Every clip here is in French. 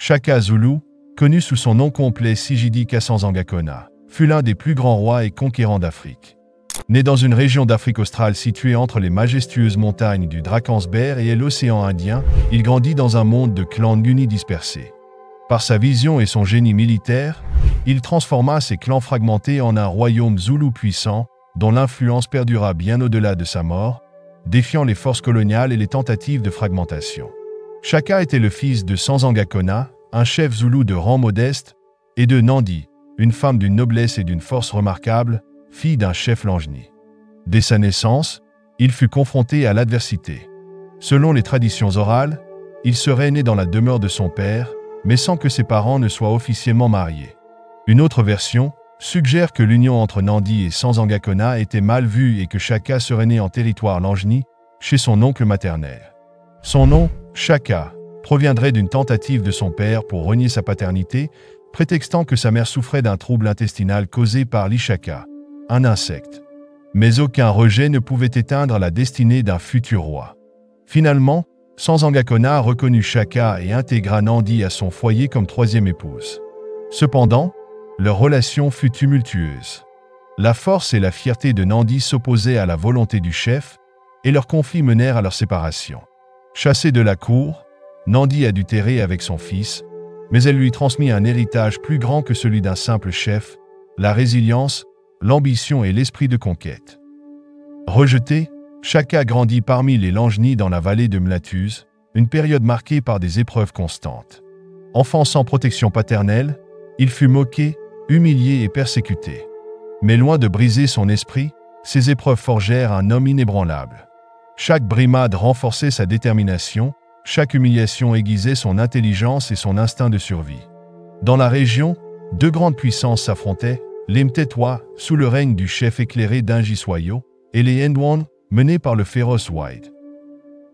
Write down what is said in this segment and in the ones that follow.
Shaka Zulu, connu sous son nom complet Sijidi Kassanzangakona, fut l'un des plus grands rois et conquérants d'Afrique. Né dans une région d'Afrique australe située entre les majestueuses montagnes du Drakensberg et l'océan Indien, il grandit dans un monde de clans Nguni dispersés. Par sa vision et son génie militaire, il transforma ces clans fragmentés en un royaume zoulou puissant, dont l'influence perdura bien au-delà de sa mort, défiant les forces coloniales et les tentatives de fragmentation. Shaka était le fils de Sanzangakona, un chef zoulou de rang modeste, et de Nandi, une femme d'une noblesse et d'une force remarquable, fille d'un chef Langeni. Dès sa naissance, il fut confronté à l'adversité. Selon les traditions orales, il serait né dans la demeure de son père, mais sans que ses parents ne soient officiellement mariés. Une autre version suggère que l'union entre Nandi et Sanzangakona était mal vue et que Shaka serait né en territoire Langeni, chez son oncle maternel. Son nom, Shaka, proviendrait d'une tentative de son père pour renier sa paternité, prétextant que sa mère souffrait d'un trouble intestinal causé par l'Ishaka, un insecte. Mais aucun rejet ne pouvait éteindre la destinée d'un futur roi. Finalement, Sanzangakona reconnut Shaka et intégra Nandi à son foyer comme troisième épouse. Cependant, leur relation fut tumultueuse. La force et la fierté de Nandi s'opposaient à la volonté du chef, et leurs conflits menèrent à leur séparation. Chassée de la cour, Nandi adultérait avec son fils, mais elle lui transmit un héritage plus grand que celui d'un simple chef, la résilience, l'ambition et l'esprit de conquête. Rejeté, Shaka grandit parmi les Langeni dans la vallée de Mlatuse, une période marquée par des épreuves constantes. Enfant sans protection paternelle, il fut moqué, humilié et persécuté. Mais loin de briser son esprit, ces épreuves forgèrent un homme inébranlable. Chaque brimade renforçait sa détermination, chaque humiliation aiguisait son intelligence et son instinct de survie. Dans la région, deux grandes puissances s'affrontaient, les Mtetwa, sous le règne du chef éclairé d'Injiswayo, et les Ndwan, menés par le féroce White.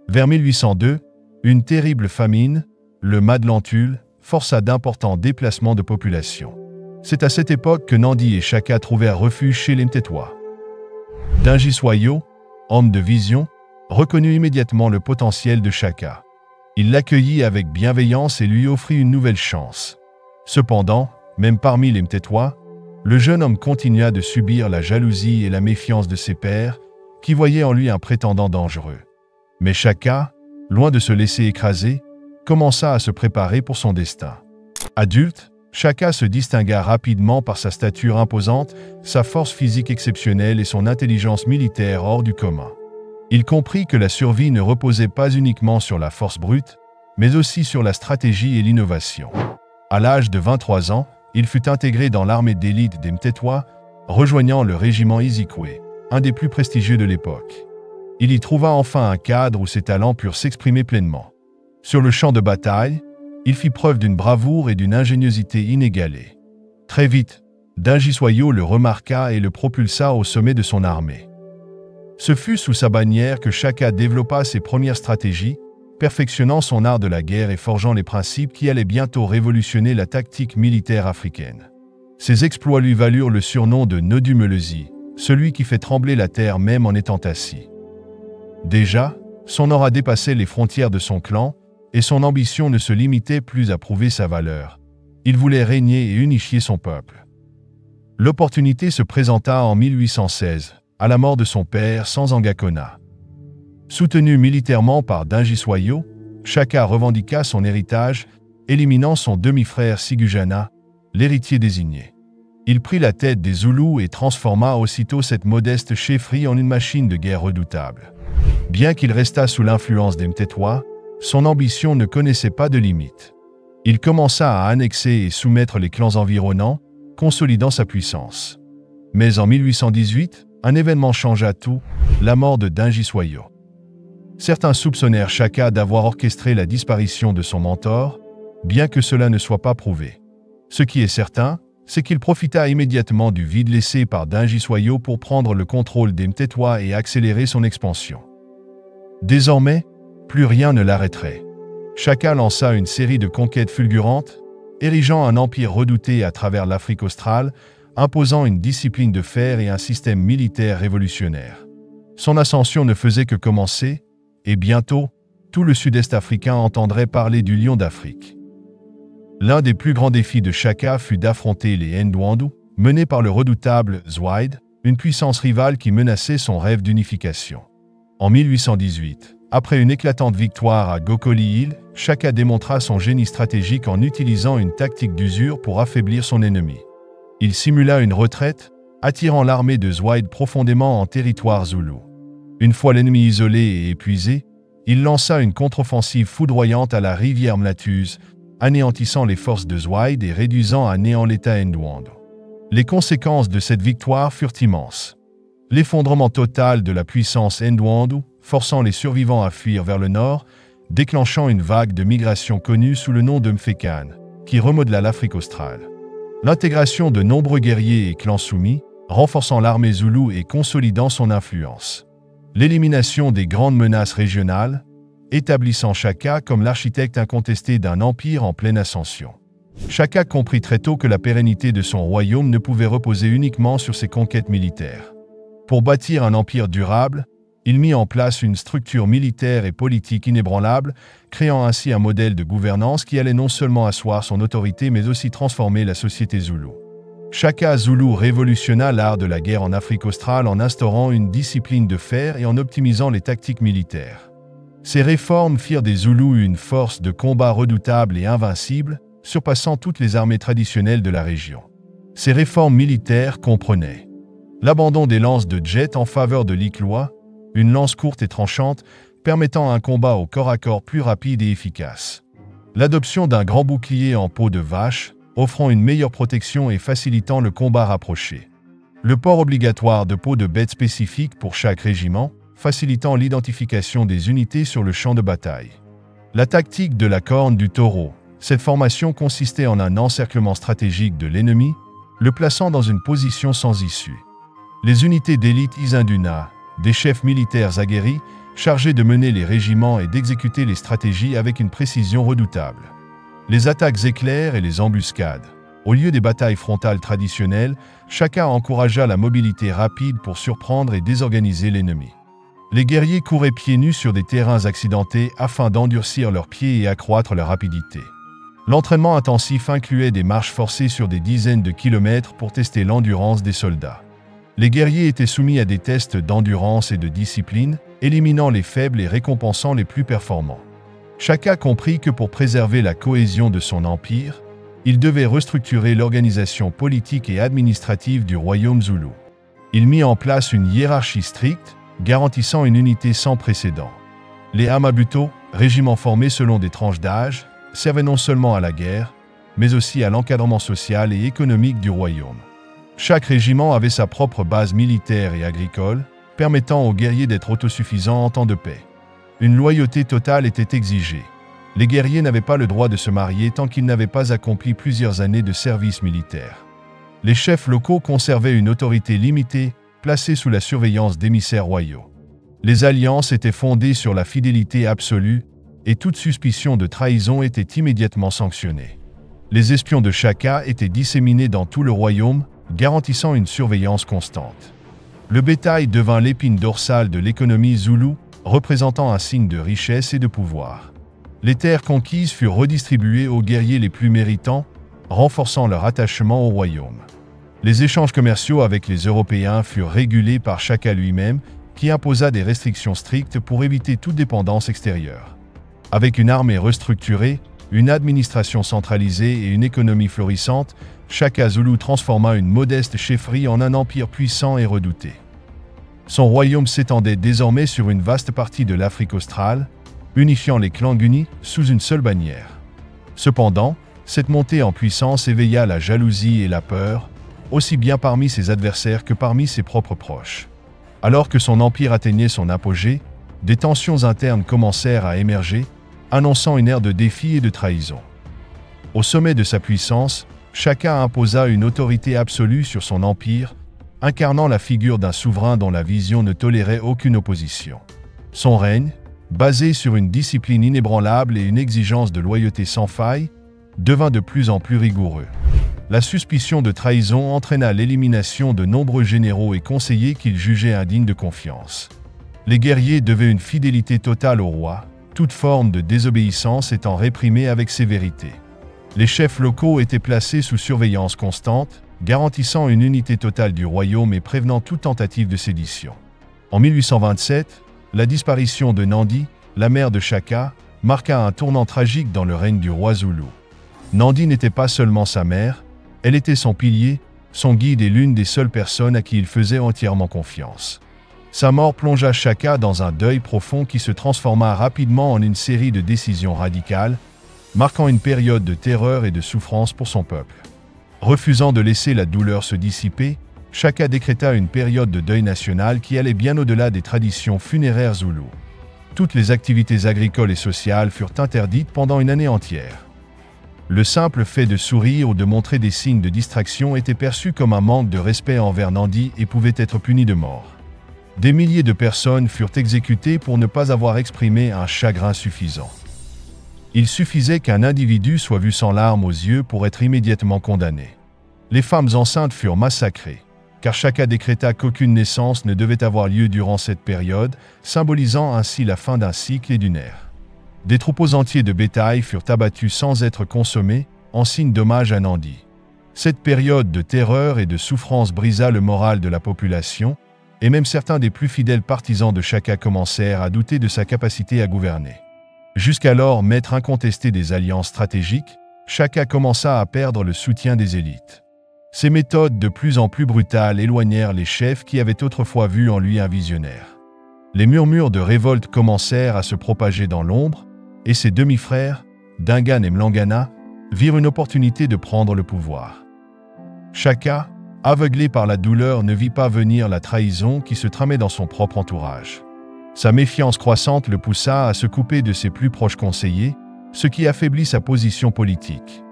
Vers 1802, une terrible famine, le Madlantule, força d'importants déplacements de population. C'est à cette époque que Nandi et Shaka trouvèrent refuge chez les Mtetwa. Dingiswayo, homme de vision, reconnut immédiatement le potentiel de Shaka. Il l'accueillit avec bienveillance et lui offrit une nouvelle chance. Cependant, même parmi les Mtetwa, le jeune homme continua de subir la jalousie et la méfiance de ses pairs, qui voyaient en lui un prétendant dangereux. Mais Shaka, loin de se laisser écraser, commença à se préparer pour son destin. Adulte, Shaka se distingua rapidement par sa stature imposante, sa force physique exceptionnelle et son intelligence militaire hors du commun. Il comprit que la survie ne reposait pas uniquement sur la force brute, mais aussi sur la stratégie et l'innovation. À l'âge de 23 ans, il fut intégré dans l'armée d'élite des Mtetwa, rejoignant le régiment Izikwe, un des plus prestigieux de l'époque. Il y trouva enfin un cadre où ses talents purent s'exprimer pleinement. Sur le champ de bataille, il fit preuve d'une bravoure et d'une ingéniosité inégalées. Très vite, Dingiswayo le remarqua et le propulsa au sommet de son armée. Ce fut sous sa bannière que Shaka développa ses premières stratégies, perfectionnant son art de la guerre et forgeant les principes qui allaient bientôt révolutionner la tactique militaire africaine. Ses exploits lui valurent le surnom de Nodumelezi, celui qui fait trembler la terre même en étant assis. Déjà, son aura dépassait les frontières de son clan, et son ambition ne se limitait plus à prouver sa valeur. Il voulait régner et unifier son peuple. L'opportunité se présenta en 1816, à la mort de son père Sanzangakona. Soutenu militairement par Dingiswayo, Shaka revendiqua son héritage, éliminant son demi-frère Sigujana, l'héritier désigné. Il prit la tête des Zoulous et transforma aussitôt cette modeste chefferie en une machine de guerre redoutable. Bien qu'il restât sous l'influence des Mtetwa, son ambition ne connaissait pas de limite. Il commença à annexer et soumettre les clans environnants, consolidant sa puissance. Mais en 1818, un événement changea tout, la mort de Dingiswayo. Certains soupçonnèrent Shaka d'avoir orchestré la disparition de son mentor, bien que cela ne soit pas prouvé. Ce qui est certain, c'est qu'il profita immédiatement du vide laissé par Dingiswayo pour prendre le contrôle des Mtetwa et accélérer son expansion. Désormais, plus rien ne l'arrêterait. Shaka lança une série de conquêtes fulgurantes, érigeant un empire redouté à travers l'Afrique australe, imposant une discipline de fer et un système militaire révolutionnaire. Son ascension ne faisait que commencer, et bientôt, tout le sud-est africain entendrait parler du lion d'Afrique. L'un des plus grands défis de Shaka fut d'affronter les Ndwandu, menés par le redoutable Zwayd, une puissance rivale qui menaçait son rêve d'unification. En 1818, après une éclatante victoire à Gokoli Hill, Shaka démontra son génie stratégique en utilisant une tactique d'usure pour affaiblir son ennemi. Il simula une retraite, attirant l'armée de Zwayd profondément en territoire zoulou. Une fois l'ennemi isolé et épuisé, il lança une contre-offensive foudroyante à la rivière Mlatuse, anéantissant les forces de Zwayd et réduisant à néant l'État Ndwandu. Les conséquences de cette victoire furent immenses. L'effondrement total de la puissance Ndwandu, forçant les survivants à fuir vers le nord, déclenchant une vague de migration connue sous le nom de Mfekan, qui remodela l'Afrique australe. L'intégration de nombreux guerriers et clans soumis, renforçant l'armée zoulou et consolidant son influence. L'élimination des grandes menaces régionales, établissant Shaka comme l'architecte incontesté d'un empire en pleine ascension. Shaka comprit très tôt que la pérennité de son royaume ne pouvait reposer uniquement sur ses conquêtes militaires. Pour bâtir un empire durable, il mit en place une structure militaire et politique inébranlable, créant ainsi un modèle de gouvernance qui allait non seulement asseoir son autorité mais aussi transformer la société zoulou. Shaka Zulu révolutionna l'art de la guerre en Afrique australe en instaurant une discipline de fer et en optimisant les tactiques militaires. Ces réformes firent des Zoulous une force de combat redoutable et invincible, surpassant toutes les armées traditionnelles de la région. Ces réformes militaires comprenaient l'abandon des lances de jet en faveur de l'Ikloa, une lance courte et tranchante permettant un combat au corps à corps plus rapide et efficace. L'adoption d'un grand bouclier en peau de vache, offrant une meilleure protection et facilitant le combat rapproché. Le port obligatoire de peau de bête spécifique pour chaque régiment, facilitant l'identification des unités sur le champ de bataille. La tactique de la corne du taureau. Cette formation consistait en un encerclement stratégique de l'ennemi, le plaçant dans une position sans issue. Les unités d'élite Isinduna, des chefs militaires aguerris, chargés de mener les régiments et d'exécuter les stratégies avec une précision redoutable. Les attaques éclairs et les embuscades. Au lieu des batailles frontales traditionnelles, chacun encouragea la mobilité rapide pour surprendre et désorganiser l'ennemi. Les guerriers couraient pieds nus sur des terrains accidentés afin d'endurcir leurs pieds et accroître leur rapidité. L'entraînement intensif incluait des marches forcées sur des dizaines de kilomètres pour tester l'endurance des soldats. Les guerriers étaient soumis à des tests d'endurance et de discipline, éliminant les faibles et récompensant les plus performants. Chacun comprit que pour préserver la cohésion de son empire, il devait restructurer l'organisation politique et administrative du royaume zoulou. Il mit en place une hiérarchie stricte, garantissant une unité sans précédent. Les Hamabuto, régiments formés selon des tranches d'âge, servaient non seulement à la guerre, mais aussi à l'encadrement social et économique du royaume. Chaque régiment avait sa propre base militaire et agricole, permettant aux guerriers d'être autosuffisants en temps de paix. Une loyauté totale était exigée. Les guerriers n'avaient pas le droit de se marier tant qu'ils n'avaient pas accompli plusieurs années de service militaire. Les chefs locaux conservaient une autorité limitée, placée sous la surveillance d'émissaires royaux. Les alliances étaient fondées sur la fidélité absolue, et toute suspicion de trahison était immédiatement sanctionnée. Les espions de Shaka étaient disséminés dans tout le royaume, garantissant une surveillance constante. Le bétail devint l'épine dorsale de l'économie zoulou, représentant un signe de richesse et de pouvoir. Les terres conquises furent redistribuées aux guerriers les plus méritants, renforçant leur attachement au royaume. Les échanges commerciaux avec les Européens furent régulés par Shaka lui-même, qui imposa des restrictions strictes pour éviter toute dépendance extérieure. Avec une armée restructurée, une administration centralisée et une économie florissante, Shaka Zulu transforma une modeste chefferie en un empire puissant et redouté. Son royaume s'étendait désormais sur une vaste partie de l'Afrique australe, unifiant les clans Nguni sous une seule bannière. Cependant, cette montée en puissance éveilla la jalousie et la peur, aussi bien parmi ses adversaires que parmi ses propres proches. Alors que son empire atteignait son apogée, des tensions internes commencèrent à émerger, annonçant une ère de défis et de trahison. Au sommet de sa puissance, Shaka imposa une autorité absolue sur son empire, incarnant la figure d'un souverain dont la vision ne tolérait aucune opposition. Son règne, basé sur une discipline inébranlable et une exigence de loyauté sans faille, devint de plus en plus rigoureux. La suspicion de trahison entraîna l'élimination de nombreux généraux et conseillers qu'il jugeait indignes de confiance. Les guerriers devaient une fidélité totale au roi, toute forme de désobéissance étant réprimée avec sévérité. Les chefs locaux étaient placés sous surveillance constante, garantissant une unité totale du royaume et prévenant toute tentative de sédition. En 1827, la disparition de Nandi, la mère de Shaka, marqua un tournant tragique dans le règne du roi Zoulou. Nandi n'était pas seulement sa mère, elle était son pilier, son guide et l'une des seules personnes à qui il faisait entièrement confiance. Sa mort plongea Shaka dans un deuil profond qui se transforma rapidement en une série de décisions radicales, marquant une période de terreur et de souffrance pour son peuple. Refusant de laisser la douleur se dissiper, Shaka décréta une période de deuil national qui allait bien au-delà des traditions funéraires zoulous. Toutes les activités agricoles et sociales furent interdites pendant une année entière. Le simple fait de sourire ou de montrer des signes de distraction était perçu comme un manque de respect envers Nandi et pouvait être puni de mort. Des milliers de personnes furent exécutées pour ne pas avoir exprimé un chagrin suffisant. Il suffisait qu'un individu soit vu sans larmes aux yeux pour être immédiatement condamné. Les femmes enceintes furent massacrées, car Shaka décréta qu'aucune naissance ne devait avoir lieu durant cette période, symbolisant ainsi la fin d'un cycle et d'une ère. Des troupeaux entiers de bétail furent abattus sans être consommés, en signe d'hommage à Nandi. Cette période de terreur et de souffrance brisa le moral de la population, et même certains des plus fidèles partisans de Shaka commencèrent à douter de sa capacité à gouverner. Jusqu'alors maître incontesté des alliances stratégiques, Shaka commença à perdre le soutien des élites. Ces méthodes de plus en plus brutales éloignèrent les chefs qui avaient autrefois vu en lui un visionnaire. Les murmures de révolte commencèrent à se propager dans l'ombre, et ses demi-frères, Dingan et Mlangana, virent une opportunité de prendre le pouvoir. Shaka, aveuglé par la douleur, ne vit pas venir la trahison qui se tramait dans son propre entourage. Sa méfiance croissante le poussa à se couper de ses plus proches conseillers, ce qui affaiblit sa position politique.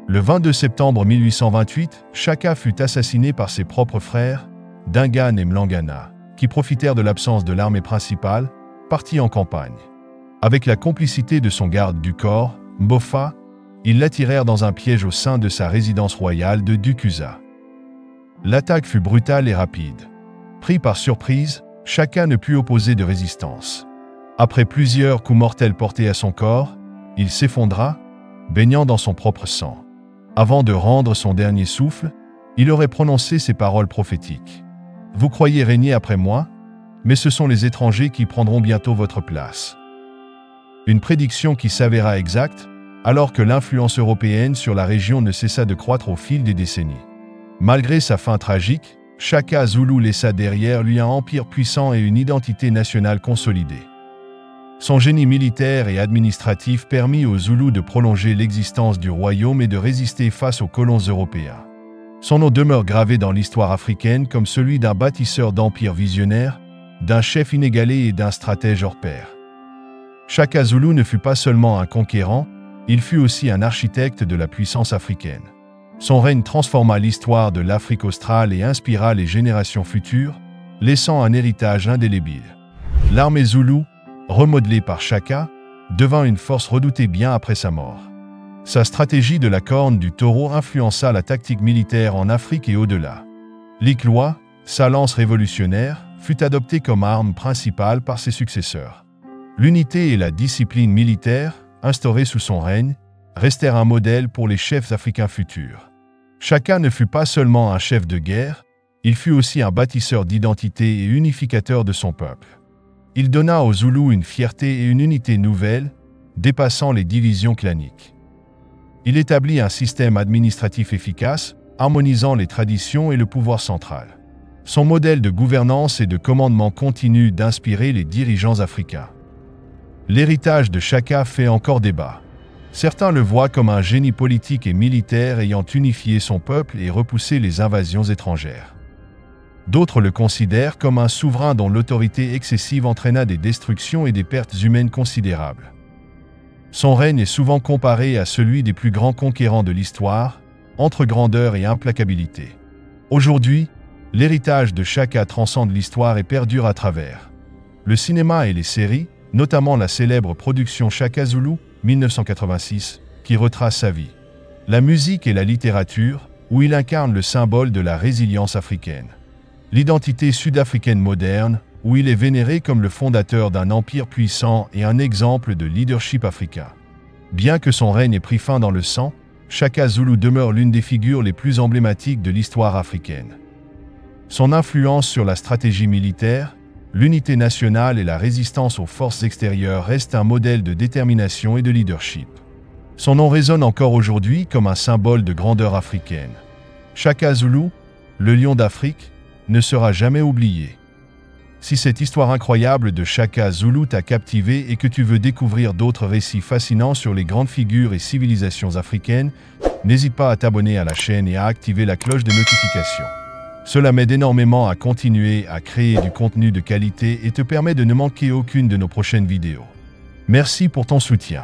Le 22 septembre 1828, Shaka fut assassiné par ses propres frères, Dingan et Mlangana, qui profitèrent de l'absence de l'armée principale, partis en campagne. Avec la complicité de son garde du corps, Mbofa, ils l'attirèrent dans un piège au sein de sa résidence royale de Dukusa. L'attaque fut brutale et rapide. Pris par surprise, Shaka ne put opposer de résistance. Après plusieurs coups mortels portés à son corps, il s'effondra, baignant dans son propre sang. Avant de rendre son dernier souffle, il aurait prononcé ces paroles prophétiques. « Vous croyez régner après moi, mais ce sont les étrangers qui prendront bientôt votre place. » Une prédiction qui s'avéra exacte, alors que l'influence européenne sur la région ne cessa de croître au fil des décennies. Malgré sa fin tragique, Shaka Zulu laissa derrière lui un empire puissant et une identité nationale consolidée. Son génie militaire et administratif permit aux Zoulous de prolonger l'existence du royaume et de résister face aux colons européens. Son nom demeure gravé dans l'histoire africaine comme celui d'un bâtisseur d'empires visionnaires, d'un chef inégalé et d'un stratège hors pair. Shaka Zulu ne fut pas seulement un conquérant, il fut aussi un architecte de la puissance africaine. Son règne transforma l'histoire de l'Afrique australe et inspira les générations futures, laissant un héritage indélébile. L'armée Zoulou, remodelée par Shaka, devint une force redoutée bien après sa mort. Sa stratégie de la corne du taureau influença la tactique militaire en Afrique et au-delà. L'Ikloa, sa lance révolutionnaire, fut adoptée comme arme principale par ses successeurs. L'unité et la discipline militaire, instaurées sous son règne, restèrent un modèle pour les chefs africains futurs. Shaka ne fut pas seulement un chef de guerre, il fut aussi un bâtisseur d'identité et unificateur de son peuple. Il donna aux Zoulous une fierté et une unité nouvelles, dépassant les divisions claniques. Il établit un système administratif efficace, harmonisant les traditions et le pouvoir central. Son modèle de gouvernance et de commandement continue d'inspirer les dirigeants africains. L'héritage de Shaka fait encore débat. Certains le voient comme un génie politique et militaire ayant unifié son peuple et repoussé les invasions étrangères. D'autres le considèrent comme un souverain dont l'autorité excessive entraîna des destructions et des pertes humaines considérables. Son règne est souvent comparé à celui des plus grands conquérants de l'histoire, entre grandeur et implacabilité. Aujourd'hui, l'héritage de Shaka transcende l'histoire et perdure à travers le cinéma et les séries, notamment la célèbre production Shaka Zulu, 1986, qui retrace sa vie. La musique et la littérature, où il incarne le symbole de la résilience africaine. L'identité sud-africaine moderne, où il est vénéré comme le fondateur d'un empire puissant et un exemple de leadership africain. Bien que son règne ait pris fin dans le sang, Shaka Zulu demeure l'une des figures les plus emblématiques de l'histoire africaine. Son influence sur la stratégie militaire, l'unité nationale et la résistance aux forces extérieures reste un modèle de détermination et de leadership. Son nom résonne encore aujourd'hui comme un symbole de grandeur africaine. Shaka Zulu, le lion d'Afrique, ne sera jamais oublié. Si cette histoire incroyable de Shaka Zulu t'a captivé et que tu veux découvrir d'autres récits fascinants sur les grandes figures et civilisations africaines, n'hésite pas à t'abonner à la chaîne et à activer la cloche de notification. Cela m'aide énormément à continuer à créer du contenu de qualité et te permet de ne manquer aucune de nos prochaines vidéos. Merci pour ton soutien.